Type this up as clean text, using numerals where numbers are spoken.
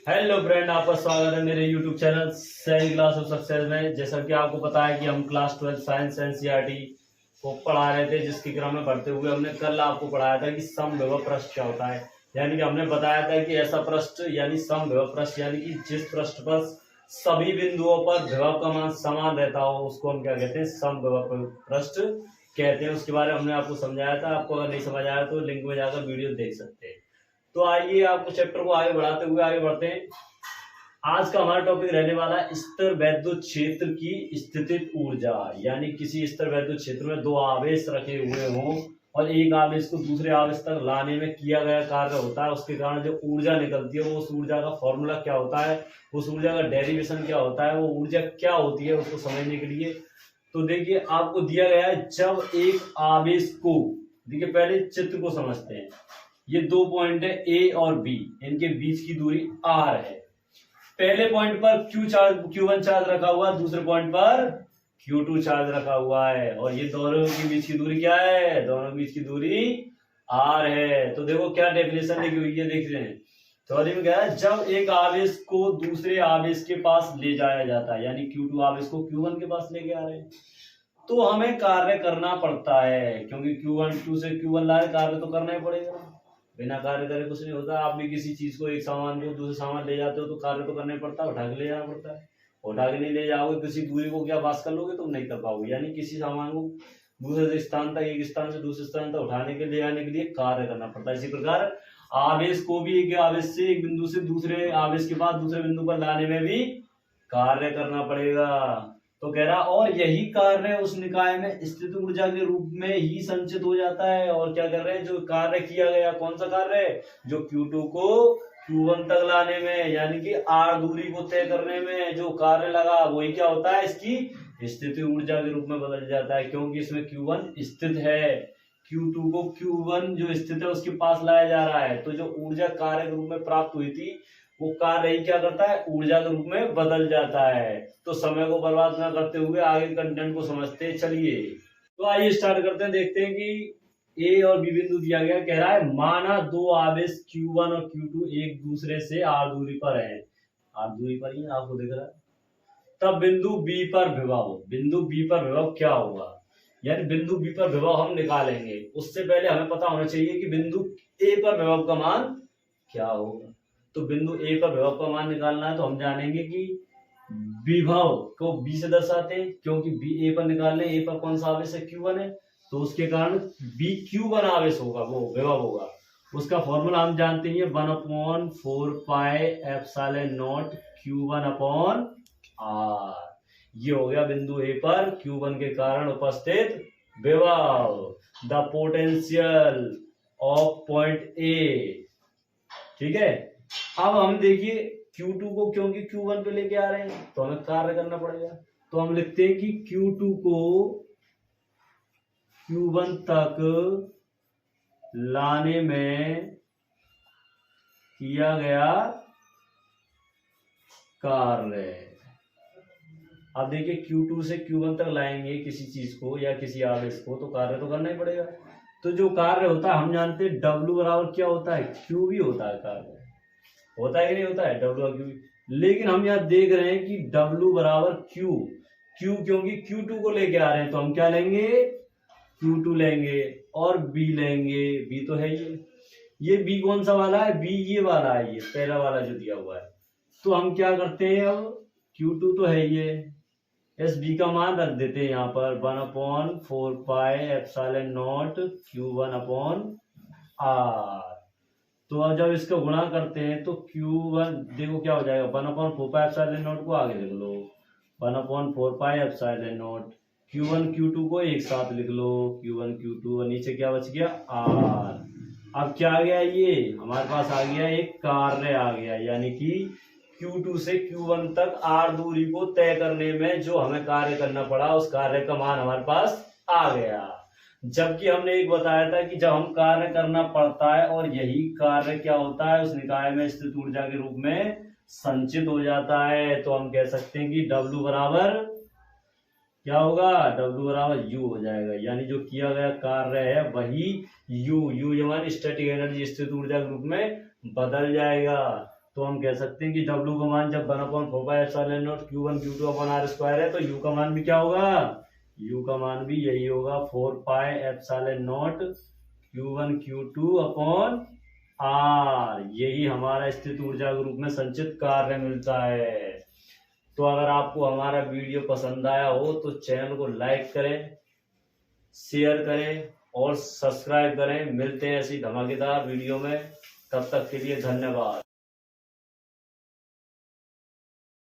Hello friend, आपका स्वागत है मेरे YouTube channel second class of success में। जैसा कि आपको पता है कि हम क्लास 12 साइंस एनसीईआरटी को पढ़ा रहे थे, जिसके क्रम में बढ़ते हुए हमने कल आपको पढ़ाया था कि समविभव पृष्ठ क्या होता है। यानी कि हमने बताया था कि ऐसा पृष्ठ यानी समविभव पृष्ठ यानी कि जिस पृष्ठ पर सभी बिंदुओं पर विभव का मान समान रहता हो उसको हम क्या कहते हैं, समविभव पृष्ठ कहते हैं। उसके बारे में हमने आपको समझाया था। आपको अगर नहीं समझ आया तो लिंक में जाकर वीडियो देख सकते हैं। तो आइए आपको चैप्टर को आगे बढ़ाते हुए आगे बढ़ते हैं। आज का हमारा टॉपिक रहने वाला है स्थिर वैद्युत क्षेत्र की स्थितिज ऊर्जा। यानी किसी स्थिर वैद्युत क्षेत्र में दो आवेश रखे हुए हों और एक आवेश को दूसरे आवेश तक लाने में किया गया कार्य होता है, उसके कारण जो ऊर्जा निकलती है वो उस ऊर्जा का फॉर्मूला क्या होता है, उस ऊर्जा का डेरिवेशन क्या होता है, वो ऊर्जा क्या होती है, उसको समझने के लिए तो देखिए आपको दिया गया है। जब एक आवेश को, देखिए पहले चित्र को समझते हैं। ये दो पॉइंट है ए और बी, इनके बीच की दूरी आर है। पहले पॉइंट पर Q1 चार्ज रखा हुआ है, दूसरे पॉइंट पर Q2 चार्ज रखा हुआ है और ये दोनों के बीच की दूरी क्या है, दोनों के बीच की दूरी R है। तो देखो क्या डेफिनेशन लिखी हुई है, देख रहे हैं थ्योरी में क्या है। जब एक आवेश को दूसरे आवेश के पास ले जाया जाता है, यानी Q2 आवेश को Q1 के पास लेके आ रहे हैं, तो हमें कार्य करना पड़ता है, क्योंकि Q2 से Q1 लाए, कार्य तो करना ही पड़ेगा। बिना कार्य करे कुछ नहीं होता। आप भी किसी चीज को, एक सामान को दूसरे सामान ले जाते हो तो कार्य तो करना ही पड़ता है, उठा के ले जाना पड़ता है। उठा के नहीं ले जाओगे, किसी दूरी को क्या पास कर लोगे, तुम नहीं कर पाओगे। यानी किसी सामान को दूसरे स्थान तक, एक स्थान से दूसरे स्थान तक उठाने के ले जाने के लिए कार्य करना पड़ता है। इसी प्रकार आवेश को भी एक आवेश से, एक बिंदु से दूसरे आवेश के पास दूसरे बिंदु पर लाने में भी कार्य करना पड़ेगा। तो कह रहा और यही कार्य उस निकाय में स्थित ऊर्जा के रूप में ही संचित हो जाता है। और क्या कर रहे हैं, जो कार्य किया गया, कौन सा कार्य है, जो Q2 को Q1 तक लाने में, यानी कि R दूरी को तय करने में जो कार्य लगा, वही क्या होता है, इसकी स्थिति ऊर्जा के रूप में बदल जाता है। क्योंकि इसमें Q1 स्थित है, Q2 को Q1 जो स्थित है उसके पास लाया जा रहा है। तो जो ऊर्जा कार्य के रूप में प्राप्त हुई थी वो कार्य ही क्या करता है, ऊर्जा के रूप में बदल जाता है। तो समय को बर्बाद ना करते हुए आगे कंटेंट को समझते चलिए। तो आइए स्टार्ट करते हैं। देखते हैं कि ए और बी बिंदु दिया गया, कह रहा है माना दो आवेश Q1 और Q2 एक दूसरे से R दूरी पर है, R दूरी पर ही आपको दिख रहा है। तब बिंदु बी पर विभव, बिंदु बी पर विभव क्या होगा, यानी बिंदु बी पर विभव हम निकालेंगे। उससे पहले हमें पता होना चाहिए कि बिंदु ए पर विभव का मान क्या होगा। तो बिंदु ए पर विभव का मान निकालना है तो हम जानेंगे कि विभव को बी से दर्शाते हैं, क्योंकि बी ए पर निकालने, ए पर कौन सा आवेश है, Q1 है, तो उसके कारण बी Q1 आवेश होगा, वो विभव होगा। उसका फॉर्मूला हम जानते हैं 1/4πε0 Q1/R। ये हो गया बिंदु ए पर Q1 के कारण उपस्थित विभव, the potential of point A. ठीक है, अब हम देखिए Q2 को, क्योंकि Q1 पे लेके आ रहे हैं तो हमें कार्य करना पड़ेगा। तो हम लिखते हैं कि Q2 को Q1 तक लाने में किया गया कार्य। अब देखिए Q2 से Q1 तक लाएंगे किसी चीज को या किसी आवेश को, तो कार्य तो करना ही पड़ेगा। तो जो कार्य होता है हम जानते हैं W बराबर क्या होता है, Q भी होता है। कार्य होता है कि नहीं होता है, W और Q। लेकिन हम यहाँ देख रहे हैं कि W बराबर Q, क्योंकि Q2 को लेके आ रहे हैं तो हम क्या लेंगे, Q2 लेंगे और B लेंगे। B तो है ये B कौन सा वाला है, B ये वाला है, ये पहला वाला जो दिया हुआ है। तो हम क्या करते हैं, अब Q2 तो है ये, इस B का मान रख देते हैं यहाँ पर 1/4πε0 Q1/R। तो अब जब इसका गुणा करते हैं तो Q1 देखो क्या हो जाएगा, 1/4πε0 को आगे लिख लो, 1/4πε0 Q1 Q2 को एक साथ लिख लो, Q1 Q2 और नीचे क्या बच गया, R। अब क्या आ गया, ये हमारे पास आ गया एक कार्य आ गया, यानी कि Q2 से Q1 तक R दूरी को तय करने में जो हमें कार्य करना पड़ा, उस कार्य का मान हमारे पास आ गया। जबकि हमने एक बताया था कि जब हम कार्य करना पड़ता है और यही कार्य क्या होता है, उस निकाय में स्थित ऊर्जा के रूप में संचित हो जाता है, तो हम कह सकते हैं कि W बराबर क्या होगा, W बराबर U हो जाएगा। यानी जो किया गया कार्य है वही U यानी स्टैटिक एनर्जी, स्थित ऊर्जा के रूप में बदल जाएगा। तो हम कह सकते हैं कि W का मान जब 1/4π∁0 Q1 Q2 अपन R स्क्वायर है, तो U का मान भी क्या होगा, U का मान भी यही होगा 4πε0 Q1 Q2 अपॉन R। यही हमारा स्थित ऊर्जा के रूप में संचित कार्य मिलता है। तो अगर आपको हमारा वीडियो पसंद आया हो तो चैनल को लाइक करें, शेयर करें और सब्सक्राइब करें। मिलते हैं ऐसी धमाकेदार वीडियो में, तब तक के लिए धन्यवाद।